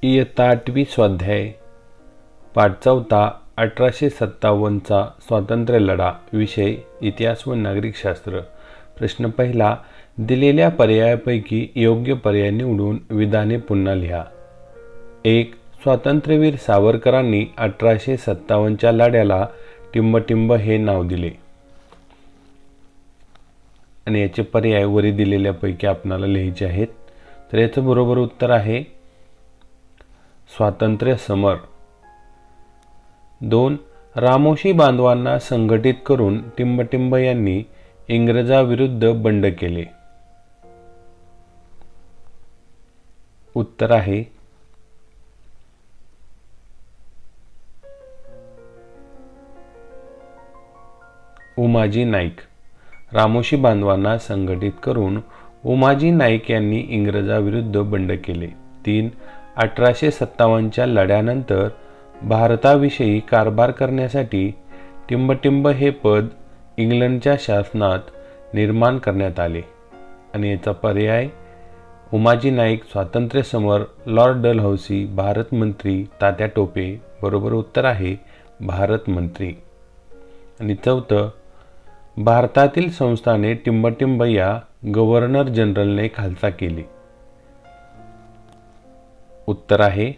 इयत्ता 8वी स्वाध्याय पाठ 4 1857चा स्वातंत्र्य लढा विषय इतिहास व नागरिकशास्त्र। प्रश्न पहिला, दिलेल्या पर्यायापैकी योग्य पर्याय निवडून विधाने पुन्हा लिहा। 1. स्वातंत्र्यवीर सावरकरांनी 1857च्या लढ्याला टिंबटिंब हे नाव दिले आणि याचे पर्याय वरी दिलेल्यापैकी आपल्याला लिहायचे आहेत। तर याचं बरोबर उत्तर आहे स्वातंत्र्य समर। 2. रामोशी बांधवांना संघटित करून टिंबटिंब यांनी इंग्रजाविरुद्ध बंड केले। उत्तर आहे उमाजी नाईक। रामोशी बांधवांना संघटित करून उमाजी नाईक यांनी इंग्रजाविरुद्ध बंड केले। 3. 1857च्या लढ्यानंतर भारताविषयी कारभार करण्यासाठी टिंबटिंब हे पद इंग्लंडच्या शासनात निर्माण करण्यात आले आणि याचा पर्याय उमाजी नाईक, स्वातंत्र्य समर, लॉर्ड डलहौसी, भारत मंत्री, तात्या टोपे। बरोबर उत्तर आहे भारत मंत्री। आणि 4. भारतातील संस्थाने टिंबटिंब या गव्हर्नर जनरलने खालसा केली। उत्तर आहे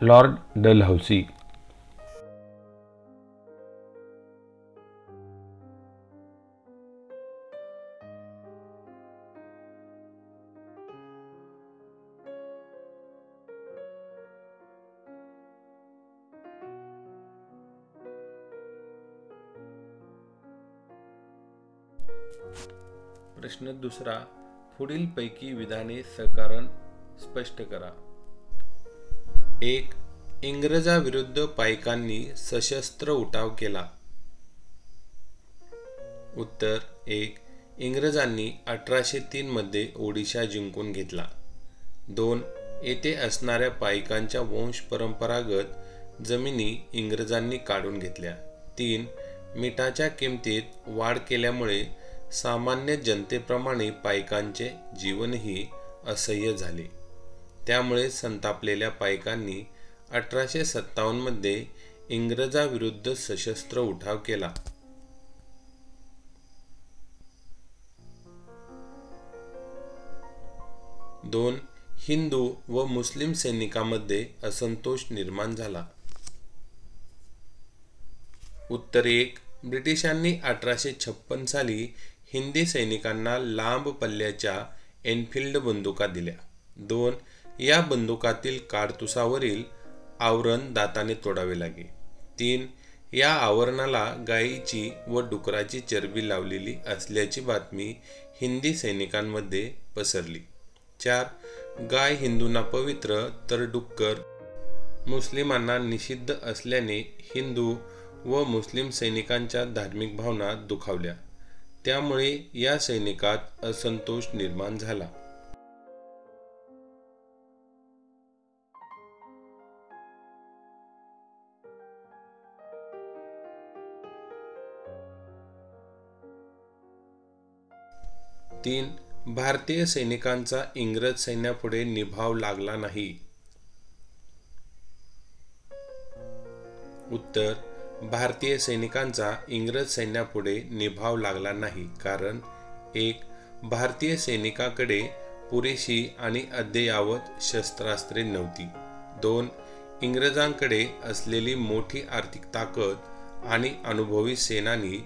लॉर्ड डलहौसी। प्रश्न दुसरा, पुढीलपैकी विधाने सकारण स्पष्ट करा। 1. इंग्रजाविरुद्ध पायकांनी सशस्त्र उठाव केला। उत्तर 1. इंग्रजांनी 1803 मध्ये ओडिशा जिंकून घेतला। 2. येथे असणाऱ्या पायकांच्या वंश परंपरागत जमिनी इंग्रजांनी काढून घेतल्या। 3. मिठाच्या किमतीत वाढ केल्यामुळे सामान्य जनतेप्रमाणे पायकांचे जीवनही असह्य झाले। त्यामुळे संतापलेल्या पायकांनी 1857 मध्ये इंग्रजाविरुद्ध सशस्त्र उठाव केला। 2. हिंदू व मुस्लिम सैनिकांमध्ये असंतोष निर्माण झाला। उत्तर 1. ब्रिटिशांनी 1856 साली हिंदी सैनिकांना लांब पल्ल्याच्या एनफिल्ड बंदुका दिल्या। 2. या बंदुकातील काडतुसावरील आवरण दाताने तोडावे लागे। 3. या आवरणाला गायीची व डुकराची चरबी लावलेली असल्याची बातमी हिंदी सैनिकांमध्ये पसरली। 4. गाय हिंदूंना पवित्र तर डुक्कर मुस्लिमांना निषिद्ध असल्याने हिंदू व मुस्लिम सैनिकांच्या धार्मिक भावना दुखावल्या। त्यामुळे या सैनिकात असंतोष निर्माण झाला। तीन. भारतीय सैनिकांचा इंग्रज सैन्यापुढे निभाव लागला नाही। उत्तर, भारतीय सैनिकांचा इंग्रज सैन्यापुढे निभाव लागला नाही कारण 1. भारतीय सैनिकांकडे पुरेशी आणि अद्ययावत शस्त्रास्त्रे नव्हती। 2. इंग्रजांकडे असलेली मोठी आर्थिक ताकद आणि अनुभवी सेनानी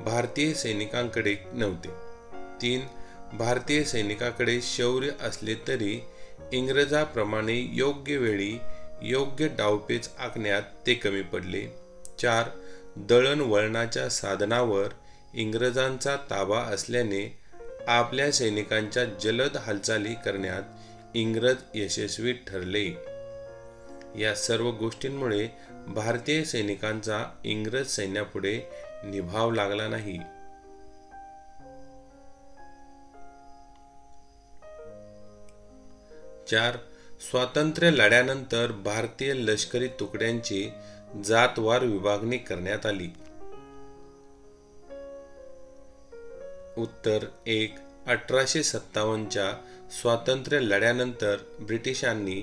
भारतीय सैनिकांकडे नव्हते। 3. भारतीय सैनिकांकडे शौर्य असले तरी इंग्रजांप्रमाणे योग्य वेळी योग्य डावपेच आखण्यात ते कमी पडले। 4. दळणवळणाच्या साधनावर इंग्रजांचा ताबा असल्याने आपल्या सैनिकांच्या जलद हालचाली करण्यात इंग्रज यशस्वी ठरले। या सर्व गोष्टींमुळे भारतीय सैनिकांचा इंग्रज सैन्यापुढे निभाव लागला नाही। 4. स्वातंत्र्य लढ्यानंतर भारतीय लष्करी तुकड्यांची जातवार विभागणी करण्यात आली। उत्तर 1. 1857च्या स्वातंत्र्य लढ्यानंतर ब्रिटिशांनी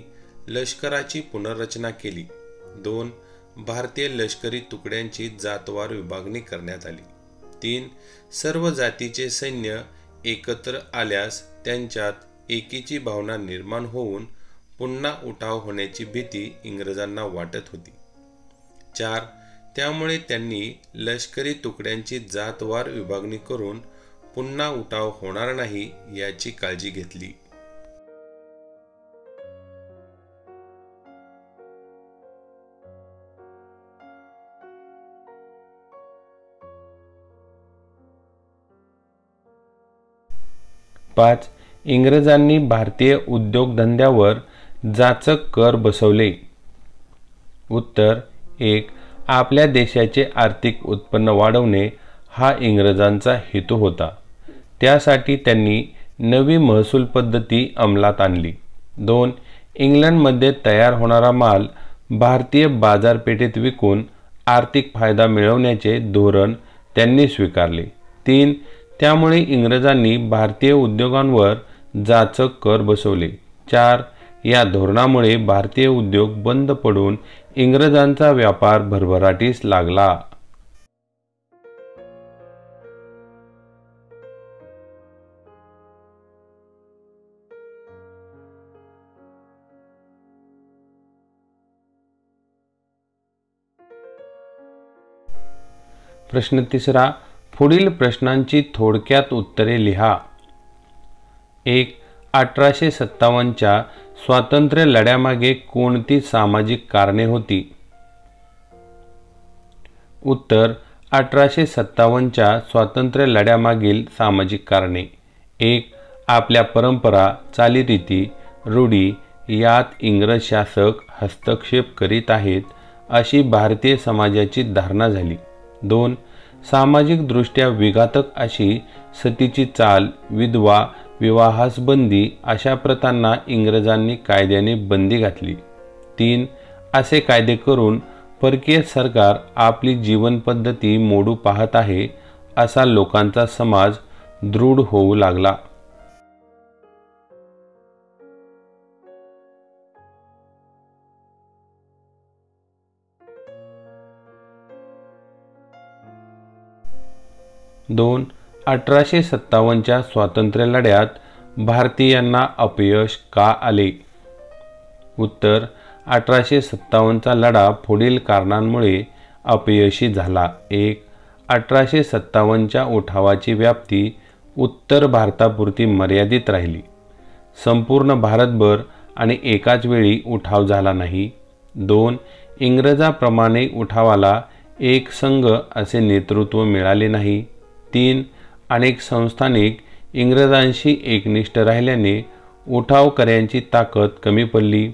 लष्कराची पुनर्रचना केली. 2. भारतीय लष्करी तुकड्यांची जातवार विभागणी करण्यात आली. 3. सर्व जातीचे सैन्य एकत्र आल्यास त्यांच्यात एकीची भावना निर्माण होऊन पुन्हा उठाव होण्याची भीती इंग्रजांना वाटत होती. 4. त्यामुळे त्यांनी लष्करी तुकड्यांची जातवार विभागणी करून पुन्हा उठाव होणार नाही याची काळजी घेतली. पाच. इंग्रजांनी भारतीय उद्योगधंद्यावर जाचक कर बसवले. उत्तर 1. आपल्या देशाचे आर्थिक उत्पन्न वाढवणे हा इंग्रजांचा हेतू होता. त्यासाठी त्यांनी नवी महसूल पद्धती अंमलात आणली. 2. इंग्लंडमध्ये तयार होणारा माल भारतीय बाजारपेठेत विकून आर्थिक फायदा मिळवण्याचे धोरण त्यांनी स्वीकारले. 3. त्यामुळे इंग्रजांनी भारतीय उद्योगांवर जाचक कर बसवले. 4. या धोरणामुळे भारतीय उद्योग बंद पडून इंग्रजांचा व्यापार भरभराटीस लागला. प्रश्न 3. पुढील प्रश्नांची थोडक्यात उत्तरे लिहा. 1. 1857च्या स्वातंत्र्य लढ्यामागे कोणती सामाजिक कारणे होती? उत्तर 1857च्या स्वातंत्र्य लढ्यामागील सामाजिक कारणे. 1. आपल्या परंपरा, चालीरीती, रूढी यात इंग्रज शासक हस्तक्षेप करीत आहेत अशी भारतीय समाजाची धारणा झाली. 2. सामाजिक दृष्ट्या विघातक अशी सतीची चाल, विधवा विवाहास बंदी अशा प्रथांना इंग्रजांनी कायद्याने बंदी घातली. 3. असे कायदे करून परकीय सरकार आपली जीवन पद्धती मोडू पाहत आहे असा लोकांचा समाज दृढ होऊ लागला. दोन 1857च्या स्वातंत्र्य लढ्यात भारतीयांना अपयश का आले? उत्तर 1857चा लढा पुढील कारणांमुळे अपयशी झाला. 1. 1857च्या उठावाची व्याप्ती उत्तर भारतापुरती मर्यादित राहिली. संपूर्ण भारतभर आणि एकाच वेळी उठाव झाला नाही. 2. इंग्रजाप्रमाणे उठावाला एक संघ असे नेतृत्व मिळाले नाही. 3. अनेक संस्थानिक इंग्रजांशी एकनिष्ठ राहिल्याने उठावकऱ्यांची ताकद कमी पडली.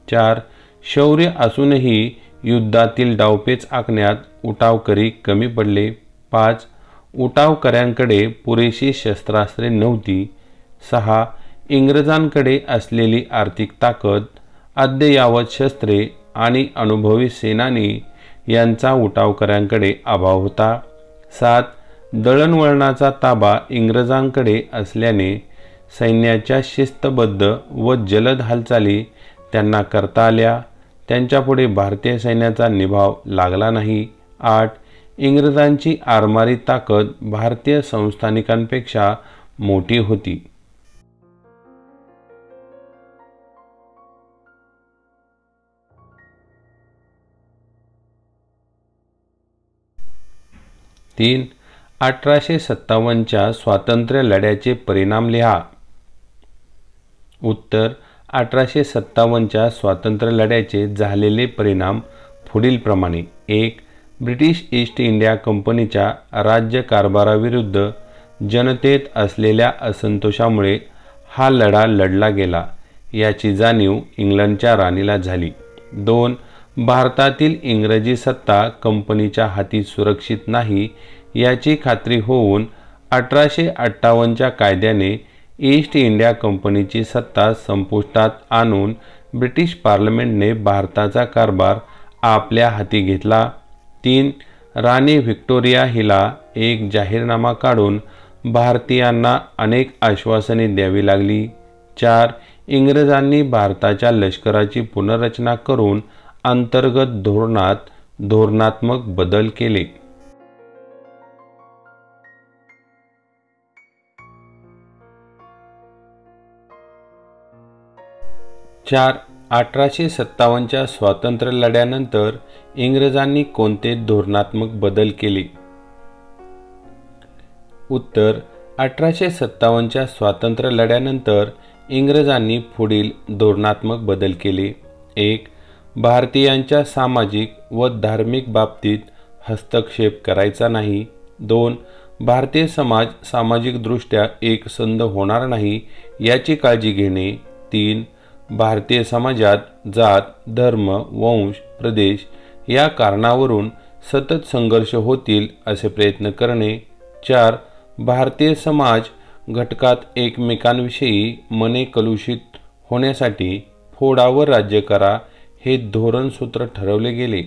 4. शौर्य असूनही युद्धातील डावपेच आखण्यात उठावकरी कमी पडले. 5. उठावकऱ्यांकडे पुरेशी शस्त्रास्त्रे नव्हती. 6. इंग्रजांकडे असलेली आर्थिक ताकद, अद्ययावत शस्त्रे आणि अनुभवी सेनानी यांचा उठावकऱ्यांकडे अभाव होता. 7. दळणवळणाचा ताबा इंग्रजांकडे असल्याने सैन्याच्या शिस्तबद्ध व जलद हालचाली त्यांना करता आल्या. त्यांच्यापुढे भारतीय सैन्याचा निभाव लागला नाही. 8. इंग्रजांची आरमारी ताकद भारतीय संस्थानिकांपेक्षा मोठी होती. तीन 1857च्या स्वातंत्र्य लढ्याचे परिणाम लिहा. उत्तर 1857च्या स्वातंत्र्य लढ्याचे झालेले परिणाम पुढीलप्रमाणे. 1. ब्रिटिश ईस्ट इंडिया कंपनीच्या राज्यकारभाराविरुद्ध जनतेत असलेल्या असंतोषामुळे हा लढा लढला गेला याची जाणीव इंग्लंडच्या राणीला झाली. 2. भारतातील इंग्रजी सत्ता कंपनीच्या हाती सुरक्षित नाही याची खात्री होऊन 1858च्या कायद्याने ईस्ट इंडिया कंपनीची सत्ता संपुष्टात आणून ब्रिटिश पार्लमेंटने भारताचा कारभार आपल्या हाती घेतला. 3. राणी व्हिक्टोरिया हिला एक जाहीरनामा काढून भारतीयांना अनेक आश्वासने द्यावी लागली. 4. इंग्रजांनी भारताच्या लष्कराची पुनर्रचना करून अंतर्गत धोरणात धोरणात्मक बदल केले. 4. 1857च्या स्वातंत्र्य लढ्यानंतर इंग्रजांनी कोणते धोरणात्मक बदल केले? उत्तर: 1857च्या स्वातंत्र्य लढ्यानंतर इंग्रजांनी पुढील धोरणात्मक बदल केले. 1. भारतीयांच्या सामाजिक व धार्मिक बाबतीत हस्तक्षेप करायचा नाही. 2. भारतीय समाज सामाजिकदृष्ट्या एकसंध होणार नाही याची काळजी घेणे. 3. भारतीय समाजात जात, धर्म, वंश, प्रदेश या कारणावरून सतत संघर्ष होतील असे प्रयत्न करणे. 4. भारतीय समाज घटकात एकमेकांविषयी मने कलुषित होण्यासाठी फोडावर राज्य करा हे धोरणसूत्र ठरवले गेले.